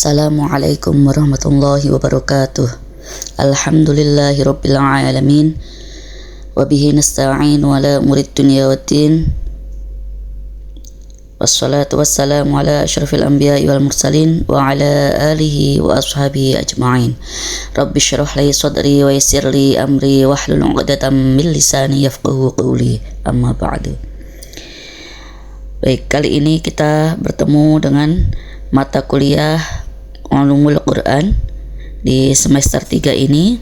Assalamualaikum warahmatullahi wabarakatuh. Alhamdulillahi rabbil alamin. Wabihi nasta'in ala murid dunya waddin. Wassalatu wassalamu ala asyrafil anbiya'i wal mursalin wa ala alihi wa ashabihi ajma'in. Rabbi syrah li sadri wa yassir li amri wahlul 'uqdatam min lisani yafqahu qawli. Amma ba'du. Baik, kali ini kita bertemu dengan mata kuliah Ulumul Quran di semester 3 ini.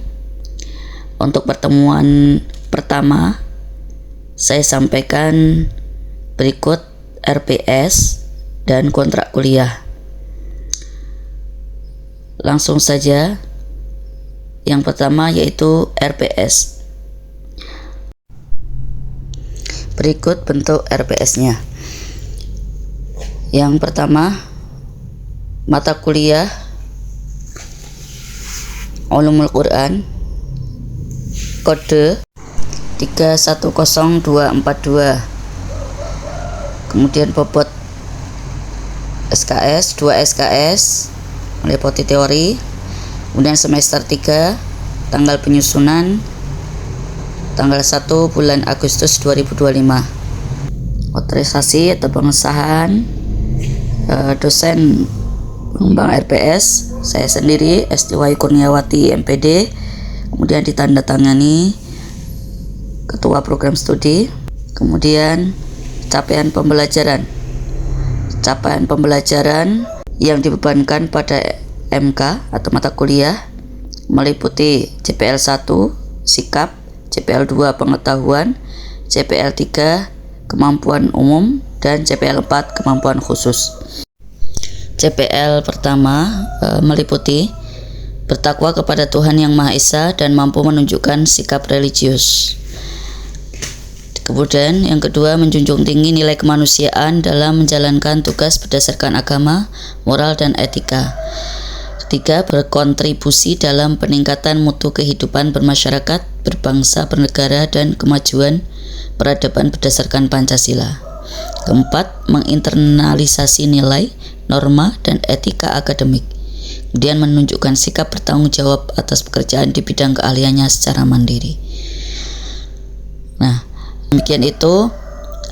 Untuk pertemuan pertama saya sampaikan berikut RPS dan kontrak kuliah. Langsung saja, yang pertama yaitu RPS. Berikut bentuk RPS-nya. Yang pertama, mata kuliah Ulumul Quran kode 310242. Kemudian bobot SKS 2 SKS meliputi teori. Kemudian semester 3 tanggal penyusunan tanggal 1 bulan Agustus 2025. Otorisasi atau pengesahan dosen pengembang RPS saya sendiri Estiwai Kurniawati MPD, kemudian ditandatangani ketua program studi. Kemudian capaian pembelajaran yang dibebankan pada MK atau mata kuliah meliputi CPL 1 sikap, CPL 2 pengetahuan, CPL 3 kemampuan umum, dan CPL 4 kemampuan khusus. CPL pertama meliputi bertakwa kepada Tuhan Yang Maha Esa dan mampu menunjukkan sikap religius. Kemudian yang kedua, menjunjung tinggi nilai kemanusiaan dalam menjalankan tugas berdasarkan agama, moral, dan etika. Ketiga, berkontribusi dalam peningkatan mutu kehidupan bermasyarakat, berbangsa, bernegara, dan kemajuan peradaban berdasarkan Pancasila. Keempat, menginternalisasi nilai, norma, dan etika akademik. Kemudian menunjukkan sikap bertanggung jawab atas pekerjaan di bidang keahliannya secara mandiri. Nah, demikian itu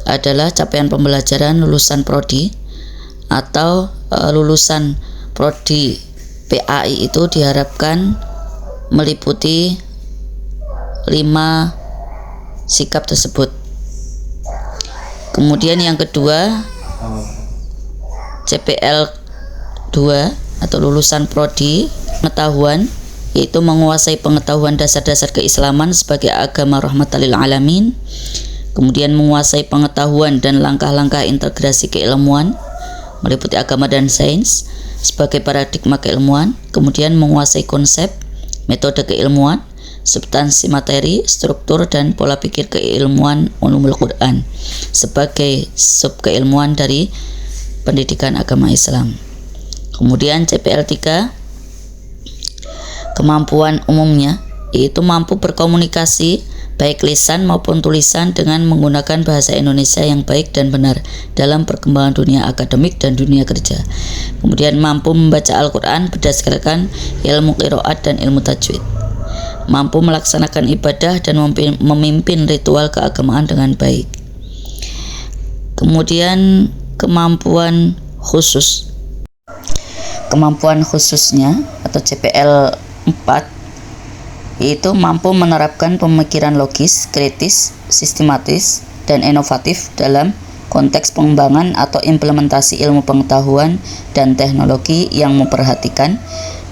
adalah capaian pembelajaran lulusan prodi atau lulusan prodi PAI itu diharapkan meliputi 5 sikap tersebut. Kemudian yang kedua, CPL 2 atau lulusan prodi pengetahuan, yaitu menguasai pengetahuan dasar-dasar keislaman sebagai agama rahmatan lil alamin. Kemudian menguasai pengetahuan dan langkah-langkah integrasi keilmuan meliputi agama dan sains sebagai paradigma keilmuan. Kemudian menguasai konsep, metode keilmuan, substansi materi, struktur, dan pola pikir keilmuan Ulumul Quran sebagai sub keilmuan dari pendidikan agama Islam. Kemudian CPL 3 kemampuan umumnya, yaitu mampu berkomunikasi baik lisan maupun tulisan dengan menggunakan bahasa Indonesia yang baik dan benar dalam perkembangan dunia akademik dan dunia kerja. Kemudian mampu membaca Al-Quran berdasarkan ilmu qiraat dan ilmu tajwid. Mampu melaksanakan ibadah dan memimpin ritual keagamaan dengan baik. Kemudian kemampuan khusus. Kemampuan khususnya atau CPL 4 yaitu mampu menerapkan pemikiran logis, kritis, sistematis, dan inovatif dalam konteks pengembangan atau implementasi ilmu pengetahuan dan teknologi yang memperhatikan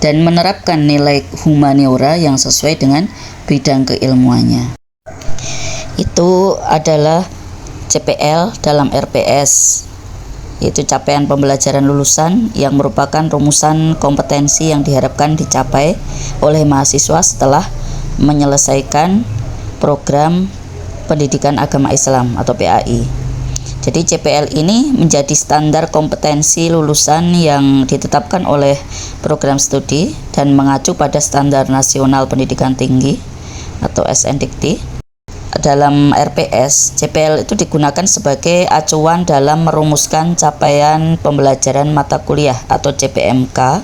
dan menerapkan nilai humaniora yang sesuai dengan bidang keilmuannya. Itu adalah CPL dalam RPS, yaitu capaian pembelajaran lulusan yang merupakan rumusan kompetensi yang diharapkan dicapai oleh mahasiswa setelah menyelesaikan program pendidikan agama Islam atau PAI. Jadi CPL ini menjadi standar kompetensi lulusan yang ditetapkan oleh program studi dan mengacu pada standar nasional pendidikan tinggi atau SNDikti. Dalam RPS, CPL itu digunakan sebagai acuan dalam merumuskan capaian pembelajaran mata kuliah atau CPMK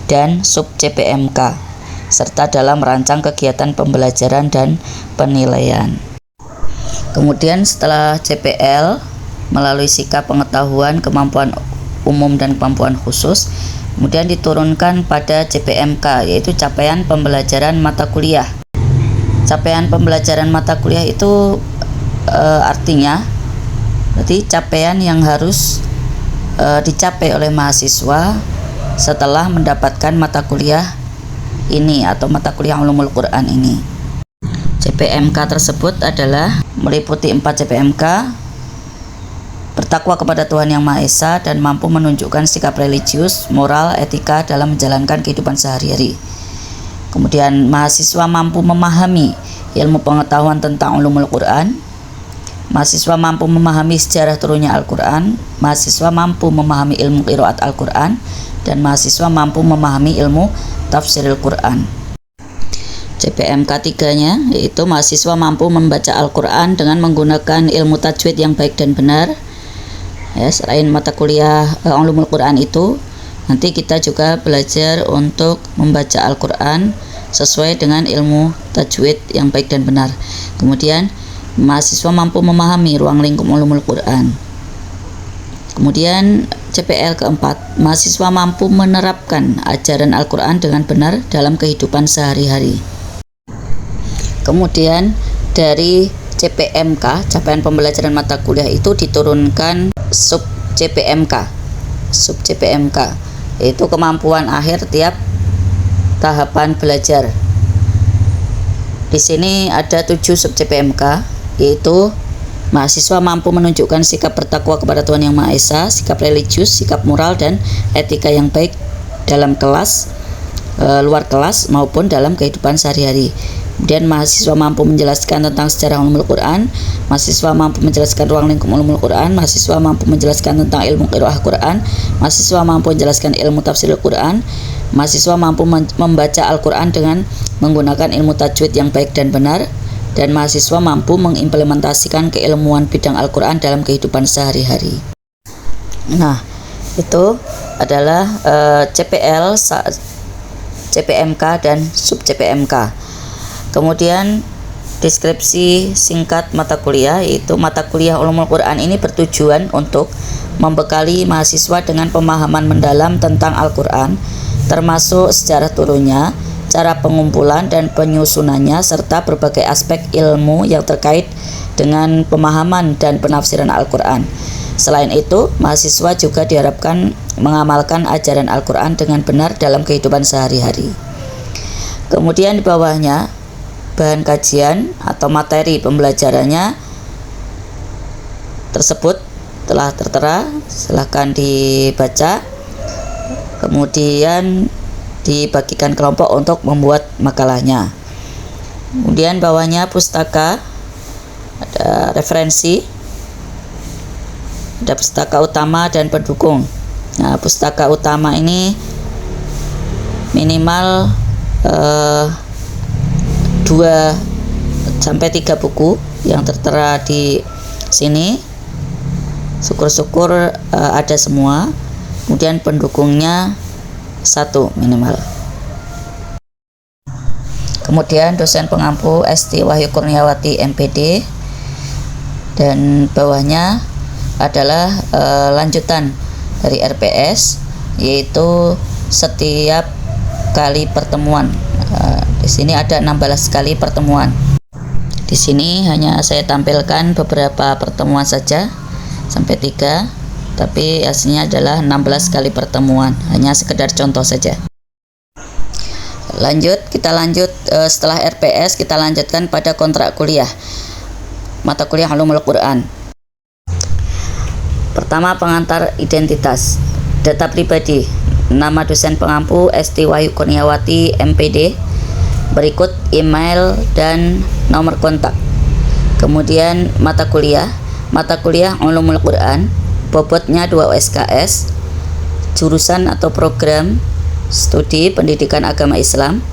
dan sub CPMK, serta dalam merancang kegiatan pembelajaran dan penilaian. Kemudian setelah CPL, melalui sikap pengetahuan, kemampuan umum dan kemampuan khusus, kemudian diturunkan pada CPMK, yaitu capaian pembelajaran mata kuliah. Capaian pembelajaran mata kuliah itu artinya berarti capaian yang harus dicapai oleh mahasiswa setelah mendapatkan mata kuliah ini atau mata kuliah Ulumul Quran ini. CPMK tersebut adalah meliputi 4 CPMK: bertakwa kepada Tuhan Yang Maha Esa dan mampu menunjukkan sikap religius, moral, etika dalam menjalankan kehidupan sehari-hari. Kemudian mahasiswa mampu memahami ilmu pengetahuan tentang ulumul Quran, mahasiswa mampu memahami sejarah turunnya Al-Quran, mahasiswa mampu memahami ilmu qiraat Al-Quran, dan mahasiswa mampu memahami ilmu tafsiril Quran. CPMK 3-nya yaitu mahasiswa mampu membaca Al-Quran dengan menggunakan ilmu tajwid yang baik dan benar. Ya, selain mata kuliah ulumul Quran itu, nanti kita juga belajar untuk membaca Al-Quran sesuai dengan ilmu tajwid yang baik dan benar. Kemudian mahasiswa mampu memahami ruang lingkup ulumul Quran. Kemudian CPL keempat, mahasiswa mampu menerapkan ajaran Al-Quran dengan benar dalam kehidupan sehari-hari. Kemudian dari CPMK, capaian pembelajaran mata kuliah itu diturunkan sub CPMK. Sub CPMK yaitu kemampuan akhir tiap tahapan belajar. Di sini ada 7 sub CPMK, yaitu mahasiswa mampu menunjukkan sikap bertakwa kepada Tuhan Yang Maha Esa, sikap religius, sikap moral dan etika yang baik dalam kelas, luar kelas maupun dalam kehidupan sehari-hari. Kemudian mahasiswa mampu menjelaskan tentang sejarah ulumul Quran, mahasiswa mampu menjelaskan ruang lingkup ulumul Quran, mahasiswa mampu menjelaskan tentang ilmu qiraah Quran, mahasiswa mampu menjelaskan ilmu tafsirul Quran, mahasiswa mampu membaca Al-Quran dengan menggunakan ilmu tajwid yang baik dan benar, dan mahasiswa mampu mengimplementasikan keilmuan bidang Al-Quran dalam kehidupan sehari-hari. Nah, itu adalah CPL, CPMK dan sub CPMK. Kemudian deskripsi singkat mata kuliah, yaitu mata kuliah Ulumul Quran ini bertujuan untuk membekali mahasiswa dengan pemahaman mendalam tentang Al-Quran, termasuk sejarah turunnya, cara pengumpulan dan penyusunannya, serta berbagai aspek ilmu yang terkait dengan pemahaman dan penafsiran Al-Quran. Selain itu, mahasiswa juga diharapkan mengamalkan ajaran Al-Quran dengan benar dalam kehidupan sehari-hari. Kemudian di bawahnya, bahan kajian atau materi pembelajarannya tersebut telah tertera, silahkan dibaca, kemudian dibagikan kelompok untuk membuat makalahnya. Kemudian bawahnya pustaka, ada referensi, ada pustaka utama dan pendukung. Nah, pustaka utama ini minimal 2-3 buku yang tertera di sini. Syukur-syukur ada semua. Kemudian pendukungnya 1 minimal. Kemudian dosen pengampu Esti Wahyu Kurniawati MPD, dan bawahnya adalah lanjutan dari RPS, yaitu setiap kali pertemuan. Di sini ada 16 kali pertemuan. Di sini hanya saya tampilkan beberapa pertemuan saja, sampai 3, tapi aslinya adalah 16 kali pertemuan, hanya sekedar contoh saja. Kita lanjut setelah RPS, kita lanjutkan pada kontrak kuliah mata kuliah Ulumul Quran. Pertama, pengantar identitas, data pribadi, nama dosen pengampu Esti Wahyu Kurniawati MPD, berikut email dan nomor kontak. Kemudian mata kuliah Ulumul Quran, bobotnya 2 USKS, jurusan atau program studi pendidikan agama Islam,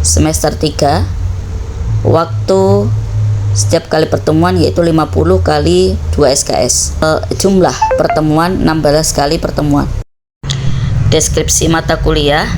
semester 3, waktu setiap kali pertemuan yaitu 50 kali 2 SKS, jumlah pertemuan 16 kali pertemuan. Deskripsi mata kuliah,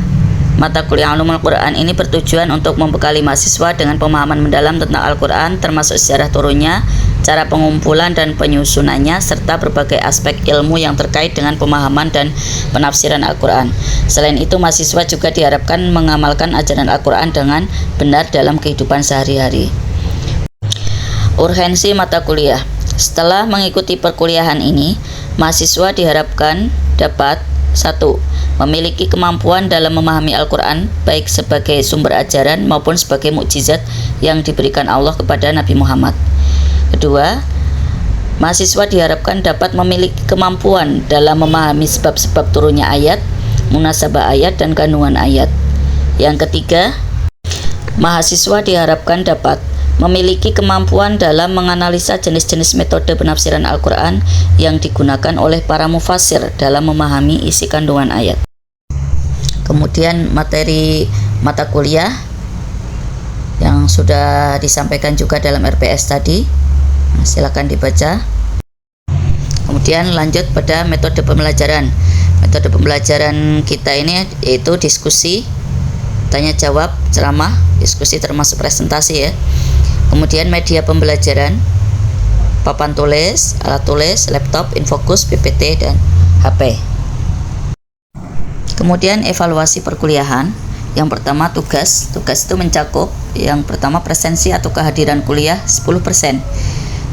Mata kuliah Ulumul Quran ini bertujuan untuk membekali mahasiswa dengan pemahaman mendalam tentang Al-Quran, termasuk sejarah turunnya, cara pengumpulan dan penyusunannya, serta berbagai aspek ilmu yang terkait dengan pemahaman dan penafsiran Al-Quran. Selain itu, mahasiswa juga diharapkan mengamalkan ajaran Al-Quran dengan benar dalam kehidupan sehari-hari. Urgensi mata kuliah. Setelah mengikuti perkuliahan ini, mahasiswa diharapkan dapat 1. Memiliki kemampuan dalam memahami Al-Quran, baik sebagai sumber ajaran maupun sebagai mukjizat yang diberikan Allah kepada Nabi Muhammad. Kedua, mahasiswa diharapkan dapat memiliki kemampuan dalam memahami sebab-sebab turunnya ayat, munasabah ayat, dan kandungan ayat. Yang ketiga, mahasiswa diharapkan dapat memiliki kemampuan dalam menganalisa jenis-jenis metode penafsiran Al-Quran yang digunakan oleh para mufassir dalam memahami isi kandungan ayat. Kemudian materi mata kuliah yang sudah disampaikan juga dalam RPS tadi, silakan dibaca. Kemudian lanjut pada metode pembelajaran. Metode pembelajaran kita ini yaitu diskusi, tanya jawab, ceramah, diskusi termasuk presentasi ya. Kemudian media pembelajaran, papan tulis, alat tulis, laptop, infokus, PPT, dan HP. Kemudian evaluasi perkuliahan. Yang pertama tugas itu mencakup yang pertama presensi atau kehadiran kuliah 10%.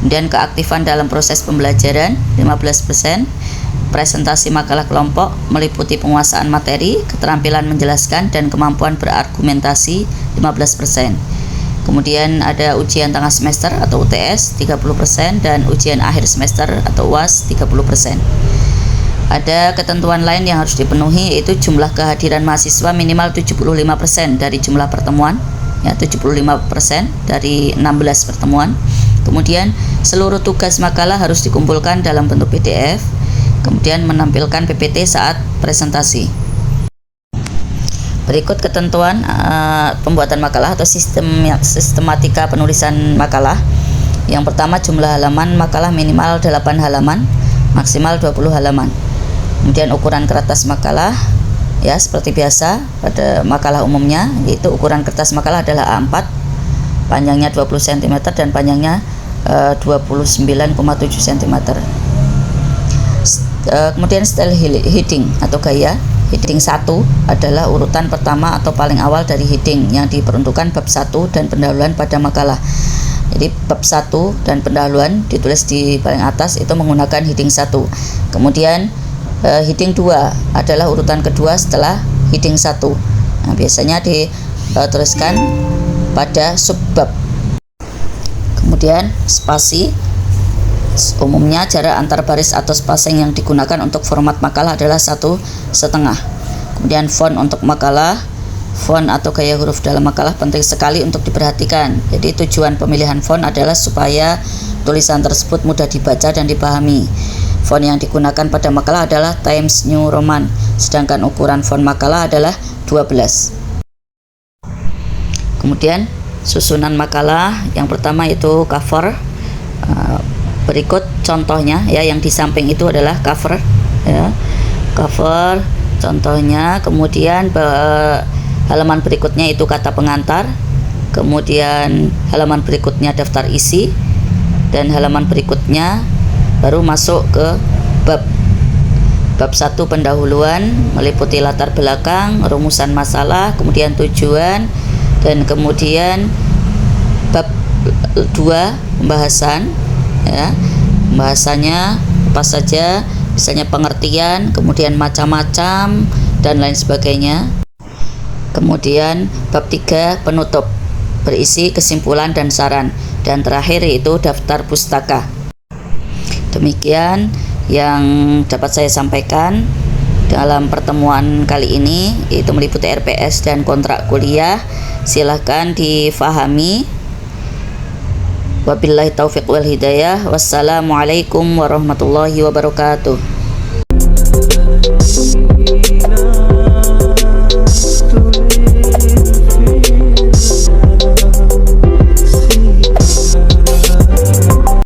Kemudian keaktifan dalam proses pembelajaran 15%. Presentasi makalah kelompok meliputi penguasaan materi, keterampilan menjelaskan, dan kemampuan berargumentasi 15%. Kemudian ada ujian tengah semester atau UTS 30% dan ujian akhir semester atau UAS 30%. Ada ketentuan lain yang harus dipenuhi, yaitu jumlah kehadiran mahasiswa minimal 75% dari jumlah pertemuan, ya 75% dari 16 pertemuan. Kemudian seluruh tugas makalah harus dikumpulkan dalam bentuk PDF, kemudian menampilkan PPT saat presentasi. Berikut ketentuan pembuatan makalah atau sistematika penulisan makalah. Yang pertama, jumlah halaman makalah minimal 8 halaman, maksimal 20 halaman. Kemudian ukuran kertas makalah, ya seperti biasa pada makalah umumnya, yaitu ukuran kertas makalah adalah A4, panjangnya 20 cm dan panjangnya 29,7 cm. Kemudian style heading atau gaya. Heading 1 adalah urutan pertama atau paling awal dari heading yang diperuntukkan bab 1 dan pendahuluan pada makalah. Jadi bab 1 dan pendahuluan ditulis di paling atas itu menggunakan heading 1. Kemudian heading 2 adalah urutan kedua setelah heading 1. Nah, biasanya dituliskan pada subbab. Kemudian spasi. Umumnya jarak antar baris atau spacing yang digunakan untuk format makalah adalah 1,5. Kemudian font untuk makalah, font atau gaya huruf dalam makalah penting sekali untuk diperhatikan. Jadi tujuan pemilihan font adalah supaya tulisan tersebut mudah dibaca dan dipahami. Font yang digunakan pada makalah adalah Times New Roman, sedangkan ukuran font makalah adalah 12. Kemudian susunan makalah, yang pertama itu cover. Berikut contohnya ya, yang di samping itu adalah cover ya. Cover contohnya, kemudian halaman berikutnya itu kata pengantar, kemudian halaman berikutnya daftar isi, dan halaman berikutnya baru masuk ke bab. Bab 1 pendahuluan meliputi latar belakang, rumusan masalah, kemudian tujuan, dan kemudian bab 2 pembahasan ya, bahasanya apa saja, misalnya pengertian, kemudian macam-macam dan lain sebagainya. Kemudian bab 3 penutup berisi kesimpulan dan saran, dan terakhir yaitu daftar pustaka. Demikian yang dapat saya sampaikan dalam pertemuan kali ini, yaitu meliputi RPS dan kontrak kuliah. Silahkan difahami. Wabillahi taufiq wal hidayah. Wassalamualaikum warahmatullahi wabarakatuh.